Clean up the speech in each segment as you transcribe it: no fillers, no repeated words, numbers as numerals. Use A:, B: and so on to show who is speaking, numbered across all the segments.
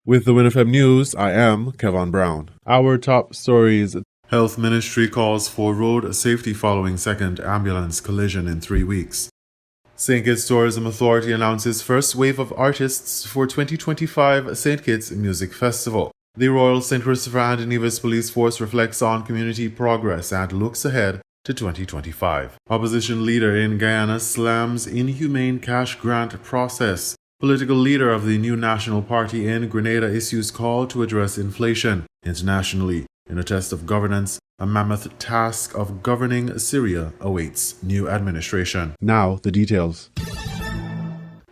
A: With the WINN FM News, I am Kevin Brown. Our top stories. Health Ministry calls for road safety following second ambulance collision in 3 weeks. St. Kitts Tourism Authority announces first wave of artists for 2025 St. Kitts Music Festival. The Royal St. Christopher and Nevis Police Force reflects on community progress and looks ahead to 2025. Opposition leader in Guyana slams inhumane cash grant process. Political leader of the new National Party in Grenada issues call to address inflation. Internationally, in a test of governance, a mammoth task of governing Syria awaits new administration. Now, the details.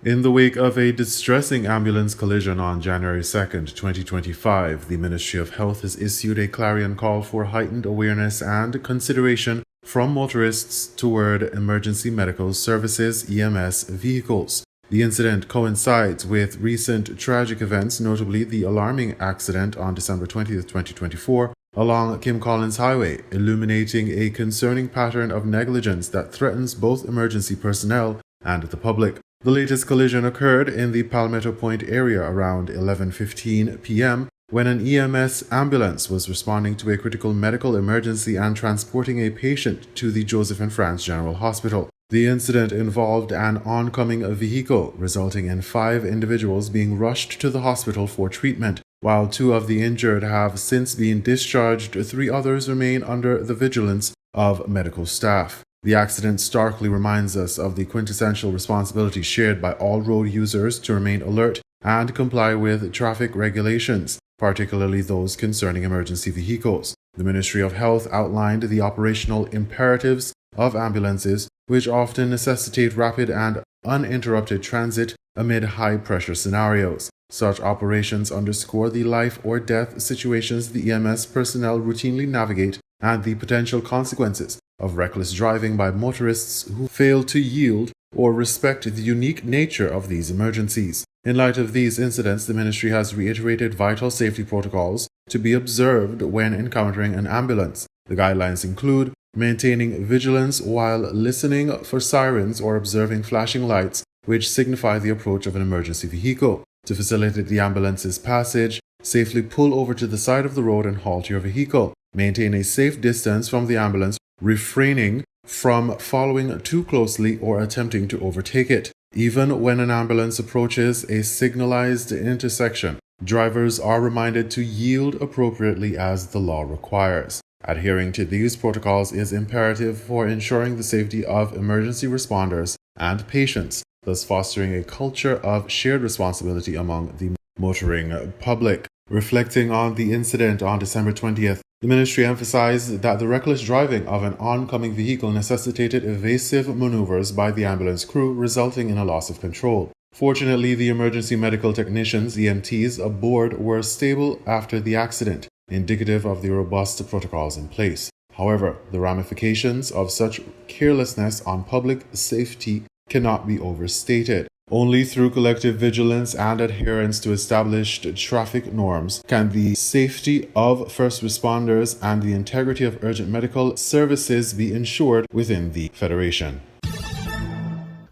A: In the wake of a distressing ambulance collision on January 2nd, 2025, the Ministry of Health has issued a clarion call for heightened awareness and consideration from motorists toward emergency medical services (EMS) vehicles. The incident coincides with recent tragic events, notably the alarming accident on December 20th, 2024, along Kim Collins Highway, illuminating a concerning pattern of negligence that threatens both emergency personnel and the public. The latest collision occurred in the Palmetto Point area around 11:15 p.m. when an EMS ambulance was responding to a critical medical emergency and transporting a patient to the Joseph and Franz General Hospital. The incident involved an oncoming vehicle, resulting in 5 individuals being rushed to the hospital for treatment. While 2 of the injured have since been discharged, 3 others remain under the vigilance of medical staff. The accident starkly reminds us of the quintessential responsibility shared by all road users to remain alert and comply with traffic regulations, particularly those concerning emergency vehicles. The Ministry of Health outlined the operational imperatives of ambulances, which often necessitate rapid and uninterrupted transit amid high-pressure scenarios. Such operations underscore the life or death situations the EMS personnel routinely navigate and the potential consequences of reckless driving by motorists who fail to yield or respect the unique nature of these emergencies. In light of these incidents, the ministry has reiterated vital safety protocols to be observed when encountering an ambulance. The guidelines include maintaining vigilance while listening for sirens or observing flashing lights which signify the approach of an emergency vehicle. To facilitate the ambulance's passage, safely pull over to the side of the road and halt your vehicle. Maintain a safe distance from the ambulance, refraining from following too closely or attempting to overtake it. Even when an ambulance approaches a signalized intersection, drivers are reminded to yield appropriately as the law requires. Adhering to these protocols is imperative for ensuring the safety of emergency responders and patients, thus fostering a culture of shared responsibility among the motoring public. Reflecting on the incident on December 20th, the ministry emphasized that the reckless driving of an oncoming vehicle necessitated evasive maneuvers by the ambulance crew, resulting in a loss of control. Fortunately, the emergency medical technicians (EMTs) aboard were stable after the accident, indicative of the robust protocols in place. However, the ramifications of such carelessness on public safety cannot be overstated. Only through collective vigilance and adherence to established traffic norms can the safety of first responders and the integrity of urgent medical services be ensured within the Federation.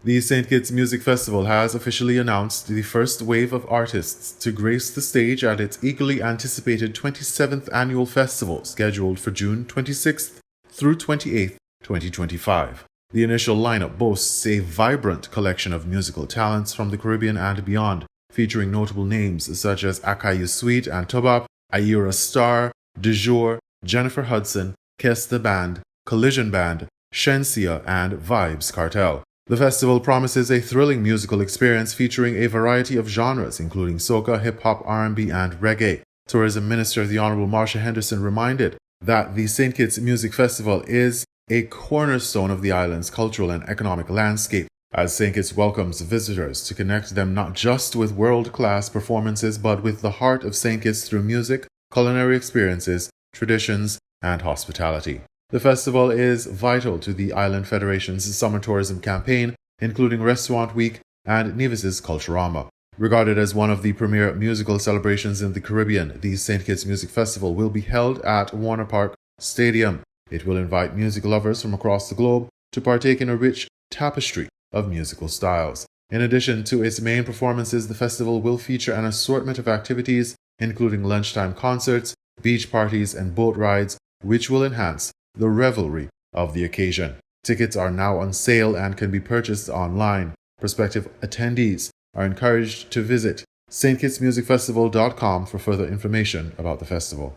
A: The St. Kitts Music Festival has officially announced the first wave of artists to grace the stage at its eagerly anticipated 27th annual festival, scheduled for June 26th through 28th, 2025. The initial lineup boasts a vibrant collection of musical talents from the Caribbean and beyond, featuring notable names such as Akayu Sweet and Tobop, Ayura Star, De Jour, Jennifer Hudson, Kes the Band, Collision Band, Shensia, and Vibes Cartel. The festival promises a thrilling musical experience featuring a variety of genres, including soca, hip-hop, R&B, and reggae. Tourism Minister the Honorable Marsha Henderson reminded that the St. Kitts Music Festival is a cornerstone of the island's cultural and economic landscape, as St. Kitts welcomes visitors to connect them not just with world-class performances, but with the heart of St. Kitts through music, culinary experiences, traditions, and hospitality. The festival is vital to the Island Federation's summer tourism campaign, including Restaurant Week and Nevis's Culturama. Regarded as one of the premier musical celebrations in the Caribbean, the St. Kitts Music Festival will be held at Warner Park Stadium. It will invite music lovers from across the globe to partake in a rich tapestry of musical styles. In addition to its main performances, the festival will feature an assortment of activities, including lunchtime concerts, beach parties, and boat rides, which will enhance the revelry of the occasion. Tickets are now on sale and can be purchased online. Prospective attendees are encouraged to visit stkitsmusicfestival.com for further information about the festival.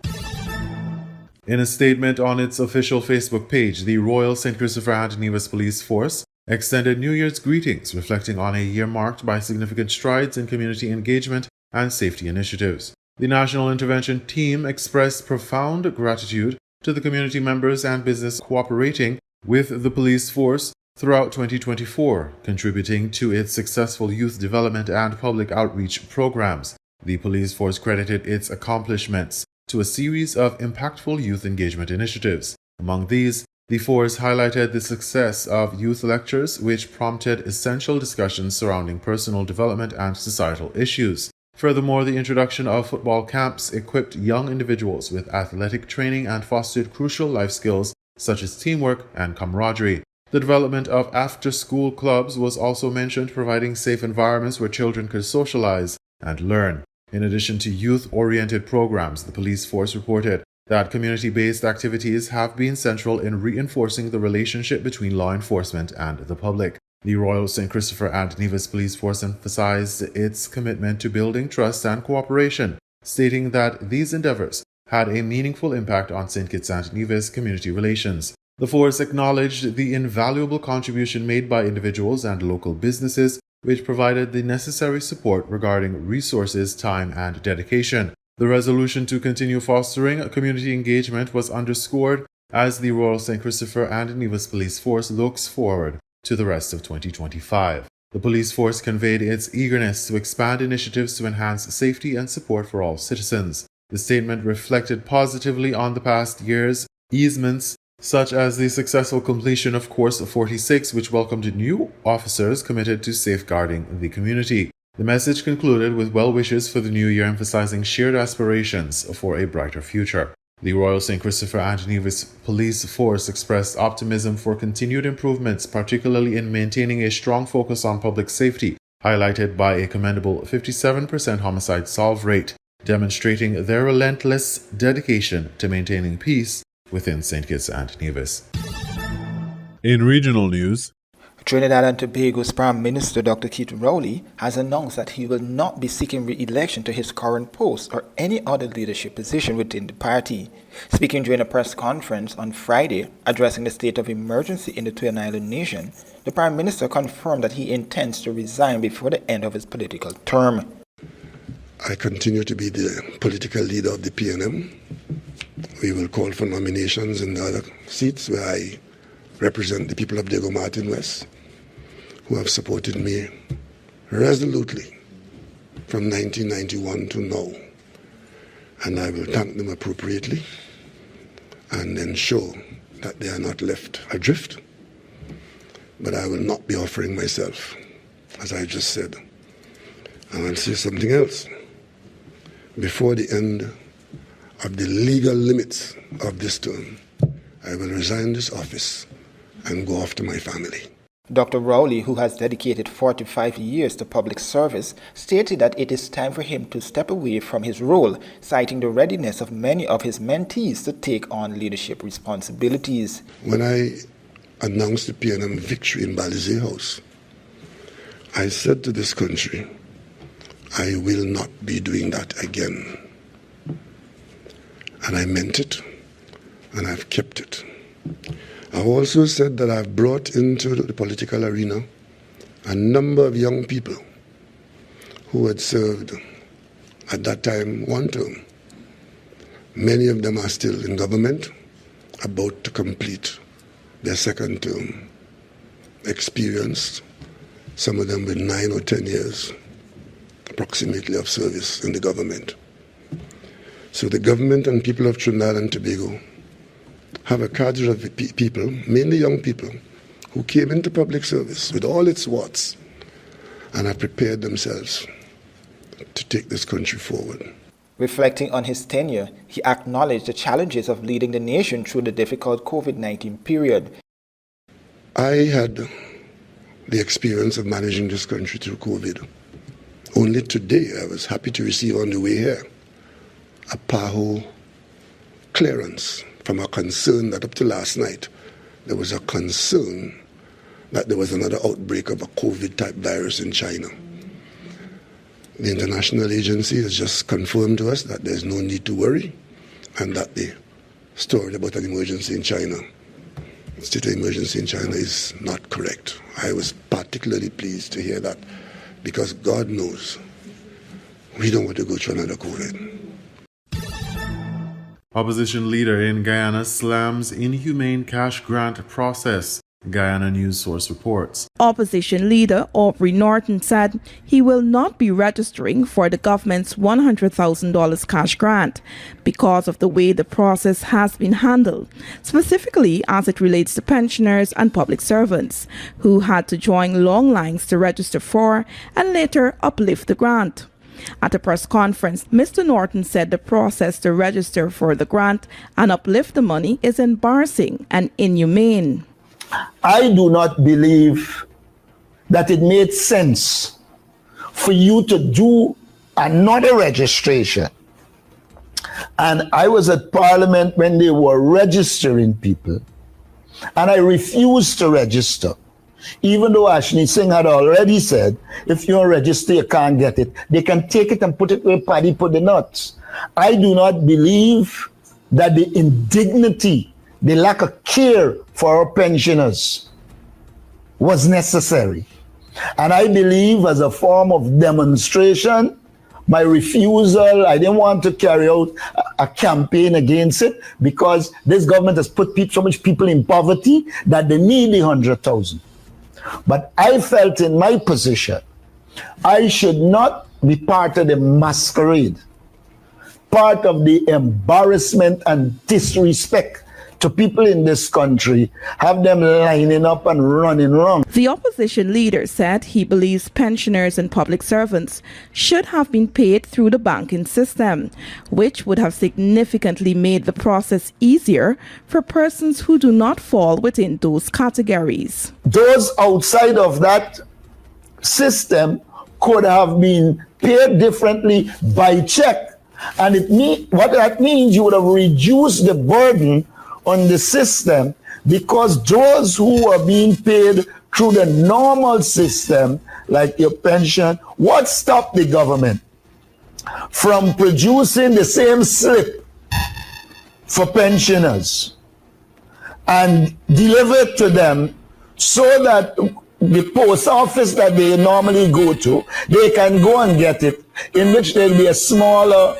A: In a statement on its official Facebook page, the Royal St. Christopher and Nevis Police Force extended New Year's greetings, reflecting on a year marked by significant strides in community engagement and safety initiatives. The National Intervention Team expressed profound gratitude to the community members and business cooperating with the police force throughout 2024, contributing to its successful youth development and public outreach programs. The police force credited its accomplishments to a series of impactful youth engagement initiatives. Among these, the force highlighted the success of youth lectures, which prompted essential discussions surrounding personal development and societal issues. Furthermore, the introduction of football camps equipped young individuals with athletic training and fostered crucial life skills such as teamwork and camaraderie. The development of after-school clubs was also mentioned, providing safe environments where children could socialize and learn. In addition to youth-oriented programs, the police force reported that community-based activities have been central in reinforcing the relationship between law enforcement and the public. The Royal St. Christopher and Nevis Police Force emphasized its commitment to building trust and cooperation, stating that these endeavors had a meaningful impact on St. Kitts and Nevis community relations. The force acknowledged the invaluable contribution made by individuals and local businesses, which provided the necessary support regarding resources, time, and dedication. The resolution to continue fostering community engagement was underscored as the Royal St. Christopher and Nevis Police Force looks forward to the rest of 2025. The police force conveyed its eagerness to expand initiatives to enhance safety and support for all citizens. The statement reflected positively on the past year's easements, such as the successful completion of Course 46, which welcomed new officers committed to safeguarding the community. The message concluded with well wishes for the new year, emphasizing shared aspirations for a brighter future. The Royal St. Christopher and Nevis Police Force expressed optimism for continued improvements, particularly in maintaining a strong focus on public safety, highlighted by a commendable 57% homicide solve rate, demonstrating their relentless dedication to maintaining peace within St. Kitts and Nevis. In regional news,
B: Trinidad and Tobago's Prime Minister Dr. Keith Rowley has announced that he will not be seeking re-election to his current post or any other leadership position within the party. Speaking during a press conference on Friday, addressing the state of emergency in the Twin Island nation, the Prime Minister confirmed that he intends to resign before the end of his political term.
C: I continue to be the political leader of the PNM. We will call for nominations in the other seats where I represent the people of Diego Martin West, who have supported me resolutely from 1991 to now. And I will thank them appropriately and ensure that they are not left adrift. But I will not be offering myself, as I just said. And I'll say something else. Before the end of the legal limits of this term, I will resign this office and go off to my family.
B: Dr. Rowley, who has dedicated 45 years to public service, stated that it is time for him to step away from his role, citing the readiness of many of his mentees to take on leadership responsibilities.
C: When I announced the PNM victory in Balizé House, I said to this country, I will not be doing that again. And I meant it, and I've kept it. I've also said that I've brought into the political arena a number of young people who had served at that time one term. Many of them are still in government, about to complete their second term. Experienced, some of them with 9 or 10 years approximately of service in the government. So the government and people of Trinidad and Tobago have a cadre of people, mainly young people, who came into public service with all its warts and have prepared themselves to take this country forward.
B: Reflecting on his tenure, he acknowledged the challenges of leading the nation through the difficult COVID-19 period.
C: I had the experience of managing this country through COVID. Only today, I was happy to receive on the way here a PAHO clearance from a concern that up to last night, there was a concern that there was another outbreak of a COVID-type virus in China. The international agency has just confirmed to us that there's no need to worry and that the story about an emergency in China, state of emergency in China, is not correct. I was particularly pleased to hear that because God knows we don't want to go through another COVID.
A: Opposition leader in Guyana slams inhumane cash grant process, Guyana News Source reports.
D: Opposition leader Aubrey Norton said he will not be registering for the government's $100,000 cash grant because of the way the process has been handled, specifically as it relates to pensioners and public servants who had to join long lines to register for and later uplift the grant. At a press conference, Mr. Norton said the process to register for the grant and uplift the money is embarrassing and inhumane.
E: I do not believe that it made sense for you to do another registration. And I was at Parliament when they were registering people, and I refused to register. Even though Ashni Singh had already said, if you don't register, you can't get it. They can take it and put it where Paddy put the nuts. I do not believe that the indignity, the lack of care for our pensioners was necessary. And I believe as a form of demonstration, my refusal, I didn't want to carry out a campaign against it because this government has put so much people in poverty that they need the 100,000. But I felt in my position, I should not be part of the masquerade, part of the embarrassment and disrespect to people in this country, have them lining up and running wrong.
D: The opposition leader said he believes pensioners and public servants should have been paid through the banking system, which would have significantly made the process easier for persons who do not fall within those categories.
E: Those outside of that system could have been paid differently by check. And what that means, you would have reduced the burden on the system, because those who are being paid through the normal system, like your pension, what stopped the government from producing the same slip for pensioners and deliver it to them so that the post office that they normally go to, they can go and get it, in which there'll be a smaller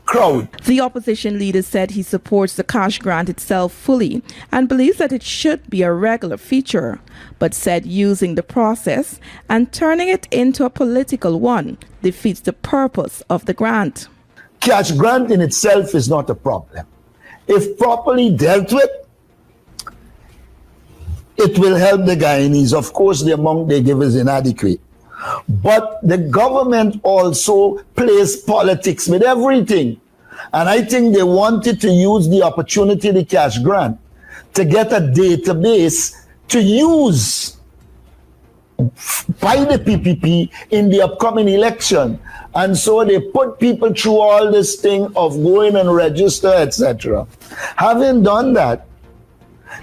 E: crowd.
D: The opposition leader said he supports the cash grant itself fully and believes that it should be a regular feature, but said using the process and turning it into a political one defeats the purpose of the grant.
E: Cash grant in itself is not a problem. If properly dealt with, it will help the Guyanese. Of course, the amount they give is inadequate. But the government also plays politics with everything. And I think they wanted to use the opportunity, the cash grant, to get a database to use by the PPP in the upcoming election. And so they put people through all this thing of going and register, etc. Having done that,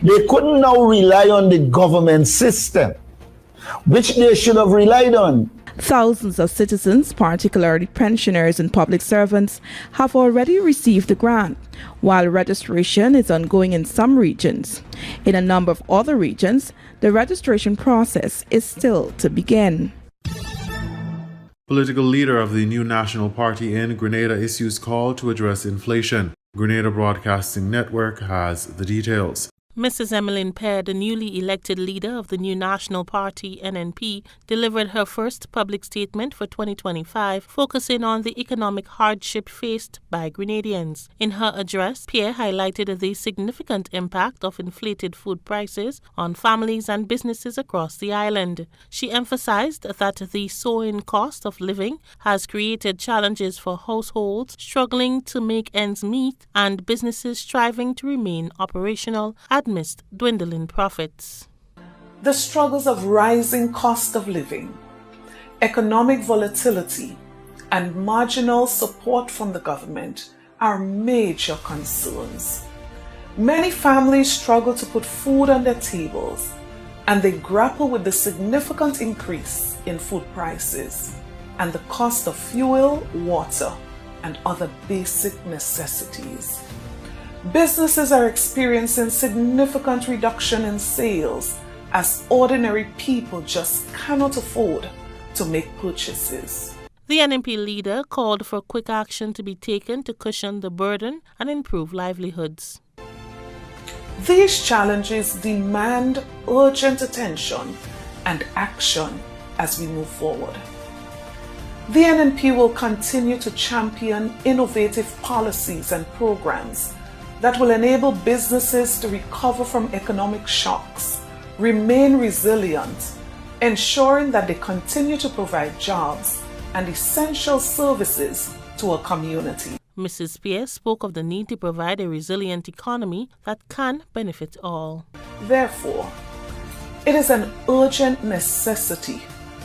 E: they couldn't now rely on the government system, which they should have relied on.
D: Thousands of citizens, particularly pensioners and public servants, have already received the grant, while registration is ongoing in some regions. In a number of other regions, the registration process is still to begin.
A: Political leader of the new National Party in Grenada issues call to address inflation. Grenada Broadcasting Network has the details.
F: Mrs. Emmeline Pear, the newly elected leader of the new National Party, NNP, delivered her first public statement for 2025, focusing on the economic hardship faced by Grenadians. In her address, Pear highlighted the significant impact of inflated food prices on families and businesses across the island. She emphasized that the soaring cost of living has created challenges for households struggling to make ends meet and businesses striving to remain operational amidst dwindling profits.
G: The struggles of rising cost of living, economic volatility, and marginal support from the government are major concerns. Many families struggle to put food on their tables, and they grapple with the significant increase in food prices and the cost of fuel, water, and other basic necessities. Businesses are experiencing significant reduction in sales as ordinary people just cannot afford to make purchases.
F: The NMP leader called for quick action to be taken to cushion the burden and improve livelihoods.
G: These challenges demand urgent attention and action as we move forward. The NMP will continue to champion innovative policies and programs that will enable businesses to recover from economic shocks, remain resilient, ensuring that they continue to provide jobs and essential services to a community.
F: Mrs. Pierce spoke of the need to provide a resilient economy that can benefit all.
G: Therefore, it is an urgent necessity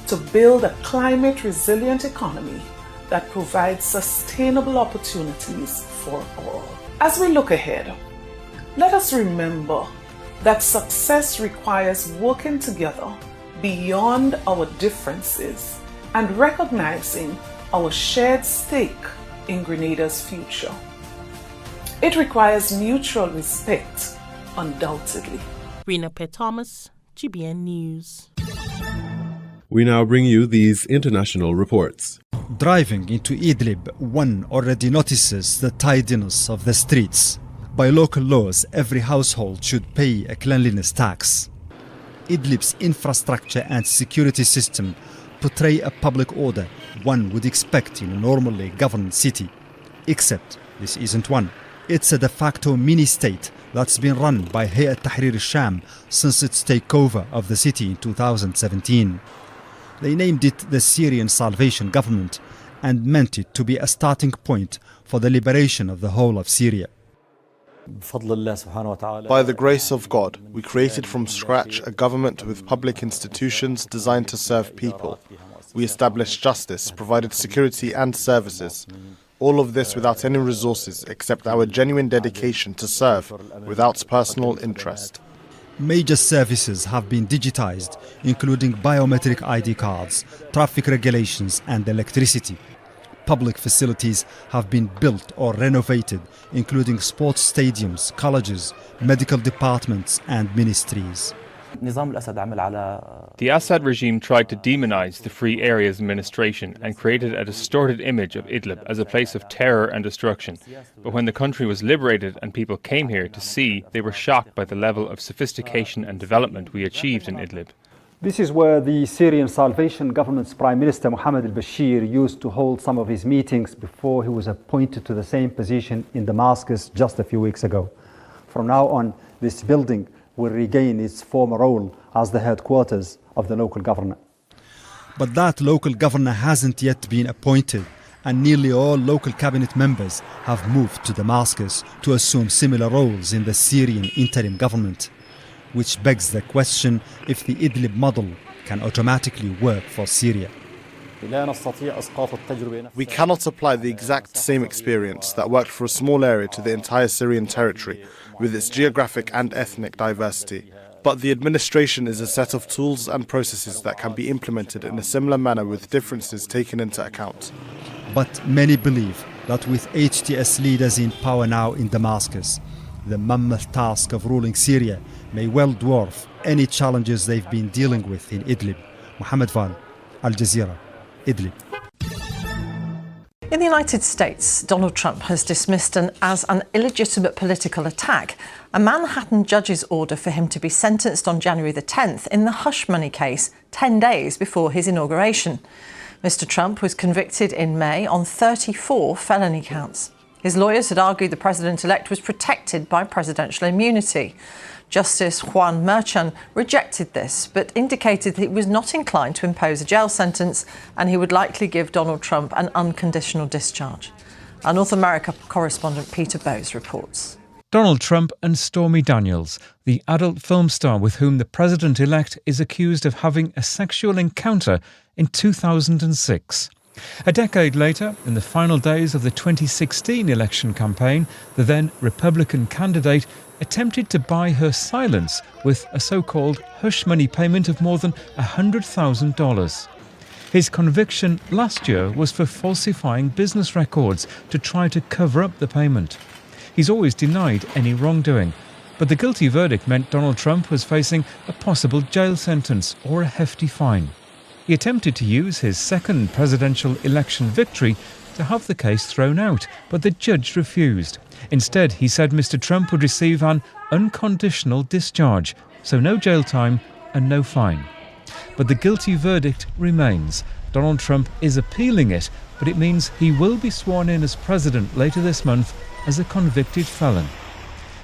G: to build a climate-resilient economy that provides sustainable opportunities for all. As we look ahead, let us remember that success requires working together beyond our differences and recognizing our shared stake in Grenada's future. It requires mutual respect, undoubtedly.
F: Rena P. Thomas, GBN News.
A: We now bring you these international reports.
H: Driving into Idlib, one already notices the tidiness of the streets. By local laws, every household should pay a cleanliness tax. Idlib's infrastructure and security system portray a public order one would expect in a normally governed city. Except this isn't one. It's a de facto mini-state that's been run by Hayat Tahrir al-Sham since its takeover of the city in 2017. They named it the Syrian Salvation Government and meant it to be a starting point for the liberation of the whole of Syria.
I: By the grace of God, we created from scratch a government with public institutions designed to serve people. We established justice, provided security and services. All of this without any resources except our genuine dedication to serve without personal interest.
H: Major services have been digitized, including biometric ID cards, traffic regulations and electricity. Public facilities have been built or renovated, including sports stadiums, colleges, medical departments and ministries.
J: The Assad regime tried to demonize the Free Areas Administration and created a distorted image of Idlib as a place of terror and destruction. But when the country was liberated and people came here to see, they were shocked by the level of sophistication and development we achieved in Idlib.
K: This is where the Syrian Salvation Government's Prime Minister Mohammed al-Bashir used to hold some of his meetings before he was appointed to the same position in Damascus just a few weeks ago. From now on, this building will regain its former role as the headquarters of the local governor.
H: But that local governor hasn't yet been appointed, and nearly all local cabinet members have moved to Damascus to assume similar roles in the Syrian interim government, which begs the question if the Idlib model can automatically work for Syria.
I: We cannot apply the exact same experience that worked for a small area to the entire Syrian territory, with its geographic and ethnic diversity. But the administration is a set of tools and processes that can be implemented in a similar manner with differences taken into account.
H: But many believe that with HTS leaders in power now in Damascus, the mammoth task of ruling Syria may well dwarf any challenges they've been dealing with in Idlib. Mohammed Val, Al Jazeera, Idlib.
L: In the United States, Donald Trump has dismissed as an illegitimate political attack a Manhattan judge's order for him to be sentenced on January the 10th in the hush money case 10 days before his inauguration. Mr. Trump was convicted in May on 34 felony counts. His lawyers had argued the president-elect was protected by presidential immunity. Justice Juan Merchan rejected this, but indicated that he was not inclined to impose a jail sentence and he would likely give Donald Trump an unconditional discharge. Our North America correspondent Peter Bowes reports.
M: Donald Trump and Stormy Daniels, the adult film star with whom the president-elect is accused of having a sexual encounter in 2006. A decade later, in the final days of the 2016 election campaign, the then Republican candidate attempted to buy her silence with a so-called hush money payment of more than $100,000. His conviction last year was for falsifying business records to try to cover up the payment. He's always denied any wrongdoing, but the guilty verdict meant Donald Trump was facing a possible jail sentence or a hefty fine. He attempted to use his second presidential election victory to have the case thrown out, but the judge refused. Instead, he said Mr. Trump would receive an unconditional discharge, so no jail time and no fine. But the guilty verdict remains. Donald Trump is appealing it, but it means he will be sworn in as president later this month as a convicted felon.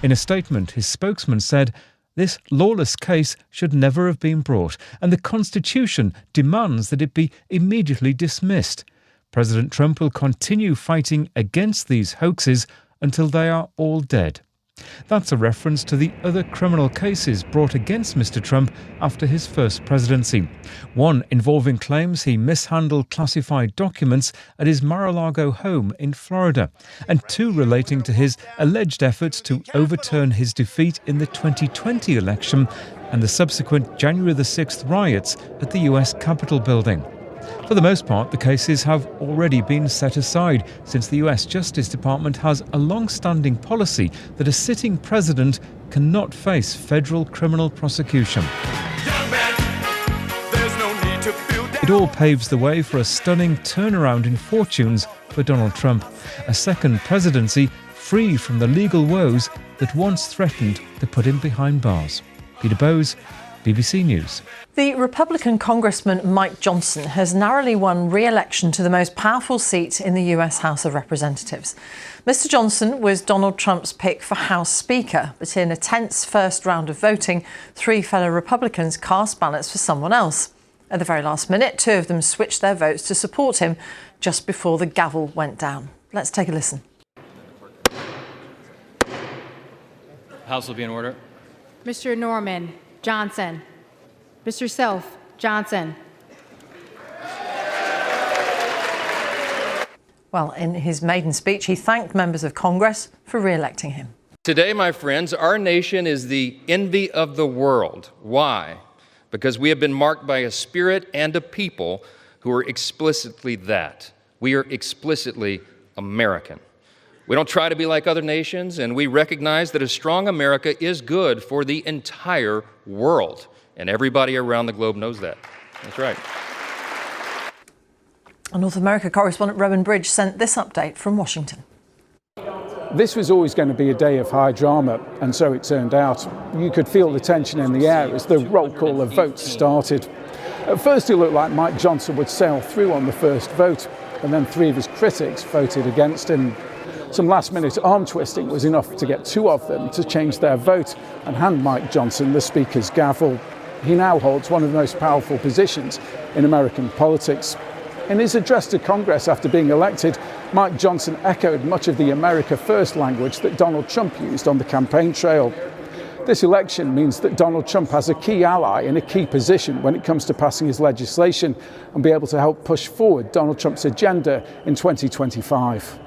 M: In a statement, his spokesman said, "This lawless case should never have been brought, and the Constitution demands that it be immediately dismissed. President Trump will continue fighting against these hoaxes until they are all dead." That's a reference to the other criminal cases brought against Mr. Trump after his first presidency. One involving claims he mishandled classified documents at his Mar-a-Lago home in Florida, and two relating to his alleged efforts to overturn his defeat in the 2020 election and the subsequent January the 6th riots at the US Capitol building. For the most part, the cases have already been set aside, since the US Justice Department has a long-standing policy that a sitting president cannot face federal criminal prosecution. It all paves the way for a stunning turnaround in fortunes for Donald Trump, a second presidency free from the legal woes that once threatened to put him behind bars. Peter Bowes, BBC News.
L: The Republican Congressman Mike Johnson has narrowly won re-election to the most powerful seat in the US House of Representatives. Mr. Johnson was Donald Trump's pick for House Speaker, but in a tense first round of voting, 3 fellow Republicans cast ballots for someone else. At the very last minute, 2 of them switched their votes to support him just before the gavel went down. Let's take a listen.
N: House will be in order.
O: Mr. Norman Johnson. Mr. Self Johnson.
L: Well, in his maiden speech, he thanked members of Congress for re-electing him.
N: Today, my friends, our nation is the envy of the world. Why? Because we have been marked by a spirit and a people who are explicitly that. We are explicitly American. We don't try to be like other nations, and we recognize that a strong America is good for the entire world. And everybody around the globe knows that. That's right.
L: Our North America correspondent Rowan Bridge sent this update from Washington.
P: This was always going to be a day of high drama, and so it turned out. You could feel the tension in the air as the roll call of votes started. At first it looked like Mike Johnson would sail through on the first vote, and then 3 of his critics voted against him. Some last-minute arm twisting was enough to get 2 of them to change their vote and hand Mike Johnson the Speaker's gavel. He now holds one of the most powerful positions in American politics. In his address to Congress after being elected, Mike Johnson echoed much of the America First language that Donald Trump used on the campaign trail. This election means that Donald Trump has a key ally in a key position when it comes to passing his legislation and be able to help push forward Donald Trump's agenda in 2025.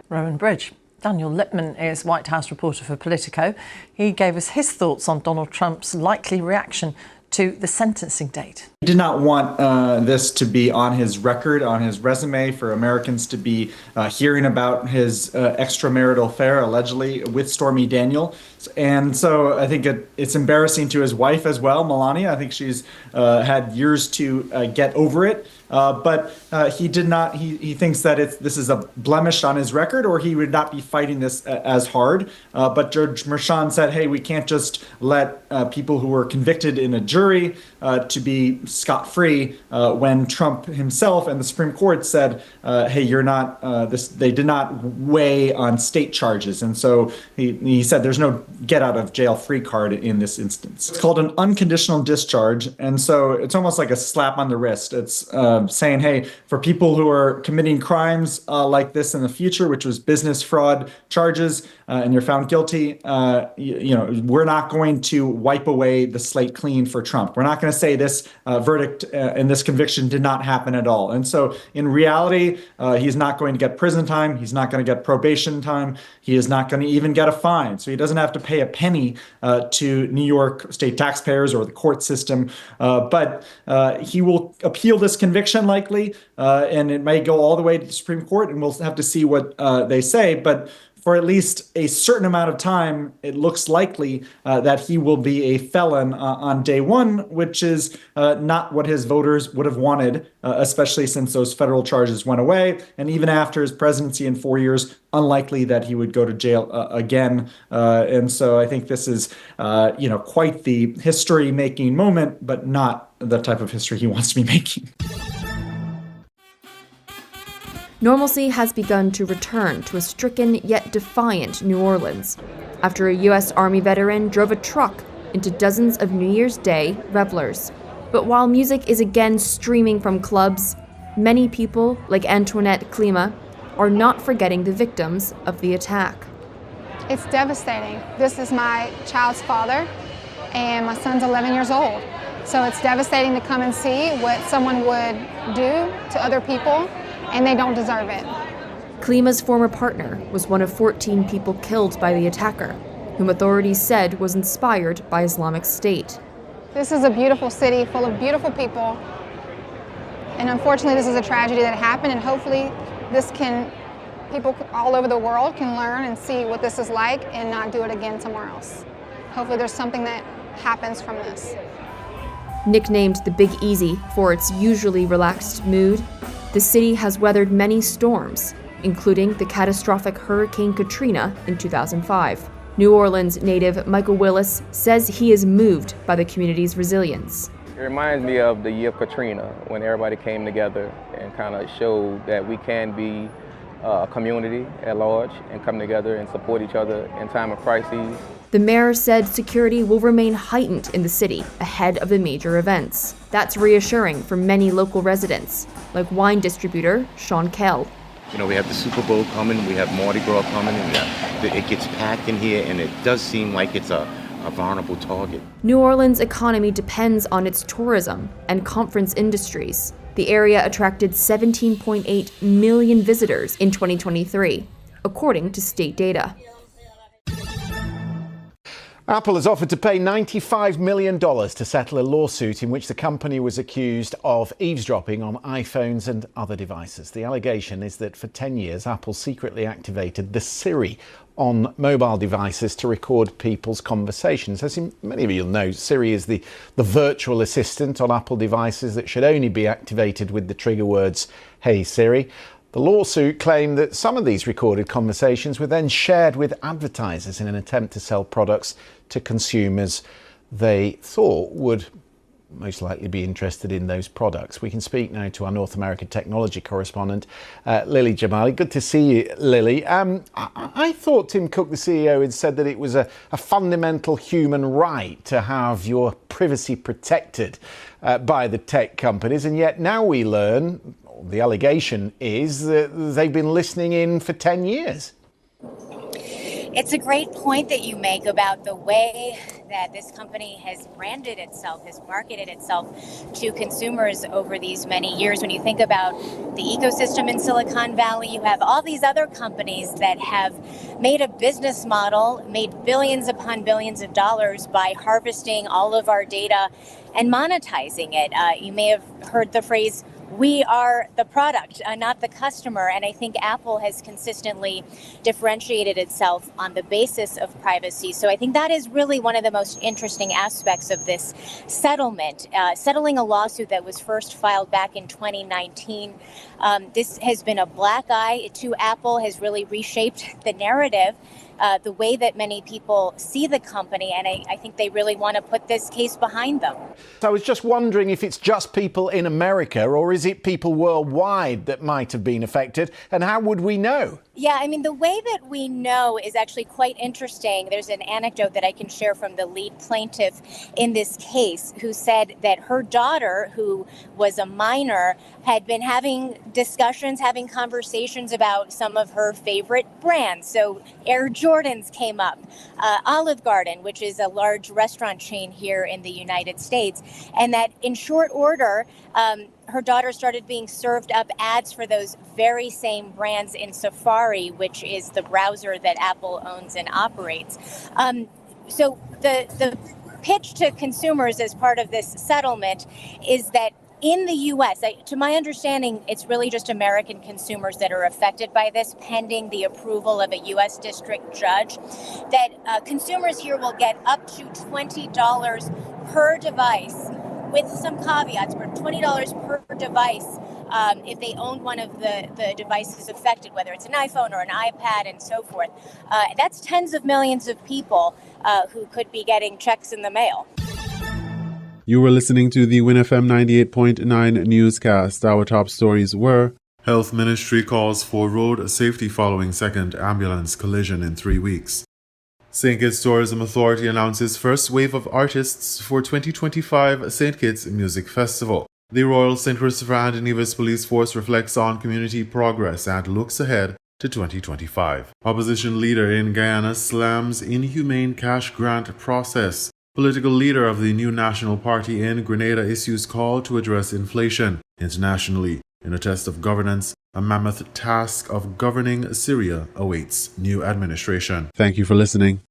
L: Rowan Bridge. Daniel Lippman is White House reporter for Politico. He gave us his thoughts on Donald Trump's likely reaction to the sentencing date.
Q: He did not want this to be on his record, on his resume, for Americans to be hearing about his extramarital affair, allegedly, with Stormy Daniels. And so I think it's embarrassing to his wife as well, Melania. I think she's had years to get over it. But he did not. He thinks that this is a blemish on his record, or he would not be fighting this as hard. But Judge Merchan said, "Hey, we can't just let people who were convicted in a jury to be scot-free." When Trump himself and the Supreme Court said, "Hey, you're not this." They did not weigh on state charges, and so he said, "There's no get-out-of-jail-free card in this instance." It's called an unconditional discharge, and so it's almost like a slap on the wrist. It's saying, hey, for people who are committing crimes like this in the future, which was business fraud charges, and you're found guilty, we're not going to wipe away the slate clean for Trump. We're not going to say this verdict and this conviction did not happen at all. And so in reality, he's not going to get prison time. He's not going to get probation time. He is not going to even get a fine. So he doesn't have to pay a penny to New York state taxpayers or the court system. But he will appeal this conviction likely, and it may go all the way to the Supreme Court, and we'll have to see what they say. But for at least a certain amount of time, it looks likely that he will be a felon on day one, which is not what his voters would have wanted, especially since those federal charges went away. And even after his presidency in 4 years, unlikely that he would go to jail again. And so I think this is, quite the history-making moment, but not the type of history he wants to be making.
R: Normalcy has begun to return to a stricken yet defiant New Orleans after a U.S. Army veteran drove a truck into dozens of New Year's Day revelers. But while music is again streaming from clubs, many people, like Antoinette Klima, are not forgetting the victims of the attack.
S: It's devastating. This is my child's father, and my son's 11 years old. So it's devastating to come and see what someone would do to other people, and they don't deserve it.
R: Klima's former partner was one of 14 people killed by the attacker, whom authorities said was inspired by Islamic State.
S: This is a beautiful city full of beautiful people, and unfortunately this is a tragedy that happened, and hopefully people all over the world can learn and see what this is like and not do it again somewhere else. Hopefully there's something that happens from this.
R: Nicknamed the Big Easy for its usually relaxed mood, the city has weathered many storms, including the catastrophic Hurricane Katrina in 2005. New Orleans native Michael Willis says he is moved by the community's resilience.
T: It reminds me of the year of Katrina, when everybody came together and kind of showed that we can be a community at large and come together and support each other in time of crises.
R: The mayor said security will remain heightened in the city ahead of the major events. That's reassuring for many local residents, like wine distributor Sean Kell.
U: We have the Super Bowl coming, we have Mardi Gras coming, and it gets packed in here, and it does seem like it's a vulnerable target.
R: New Orleans' economy depends on its tourism and conference industries. The area attracted 17.8 million visitors in 2023, according to state data.
V: Apple has offered to pay $95 million to settle a lawsuit in which the company was accused of eavesdropping on iPhones and other devices. The allegation is that for 10 years, Apple secretly activated the Siri on mobile devices to record people's conversations. As many of you will know, Siri is the virtual assistant on Apple devices that should only be activated with the trigger words, "Hey Siri." The lawsuit claimed that some of these recorded conversations were then shared with advertisers in an attempt to sell products to consumers they thought would most likely be interested in those products. We can speak now to our North American technology correspondent, Lily Jamali. Good to see you, Lily. I thought Tim Cook, the CEO, had said that it was a fundamental human right to have your privacy protected by the tech companies, and yet now we learn, the allegation is, that they've been listening in for 10 years.
W: It's a great point that you make about the way that this company has branded itself, has marketed itself to consumers over these many years. When you think about the ecosystem in Silicon Valley, you have all these other companies that have made a business model, made billions upon billions of dollars by harvesting all of our data and monetizing it. You may have heard the phrase, "We are the product, not the customer." And I think Apple has consistently differentiated itself on the basis of privacy. So I think that is really one of the most interesting aspects of this settlement, settling a lawsuit that was first filed back in 2019. This has been a black eye to Apple, has really reshaped the narrative the way that many people see the company, and I think they really want to put this case behind them.
V: So I was just wondering if it's just people in America or is it people worldwide that might have been affected, and how would we know?
W: Yeah, I mean, the way that we know is actually quite interesting. There's an anecdote that I can share from the lead plaintiff in this case who said that her daughter, who was a minor, had been having discussions, having conversations about some of her favorite brands. So Air Jordans came up, Olive Garden, which is a large restaurant chain here in the United States, and that in short order, her daughter started being served up ads for those very same brands in Safari, which is the browser that Apple owns and operates. So the pitch to consumers as part of this settlement is that in the U.S., to my understanding, it's really just American consumers that are affected by this, pending the approval of a U.S. district judge, that consumers here will get up to $20 per device, with some caveats, for $20 per device if they own one of the devices affected, whether it's an iPhone or an iPad and so forth. That's tens of millions of people who could be getting checks in the mail.
A: You were listening to the WINN FM 98.9 newscast. Our top stories were: Health Ministry calls for road safety following second ambulance collision in 3 weeks. St. Kitts Tourism Authority announces first wave of artists for 2025 St. Kitts Music Festival. The Royal St. Christopher and Nevis Police Force reflects on community progress and looks ahead to 2025. Opposition leader in Guyana slams inhumane cash grant process. Political leader of the new National Party in Grenada issues call to address inflation. Internationally, in a test of governance, a mammoth task of governing Syria awaits new administration. Thank you for listening.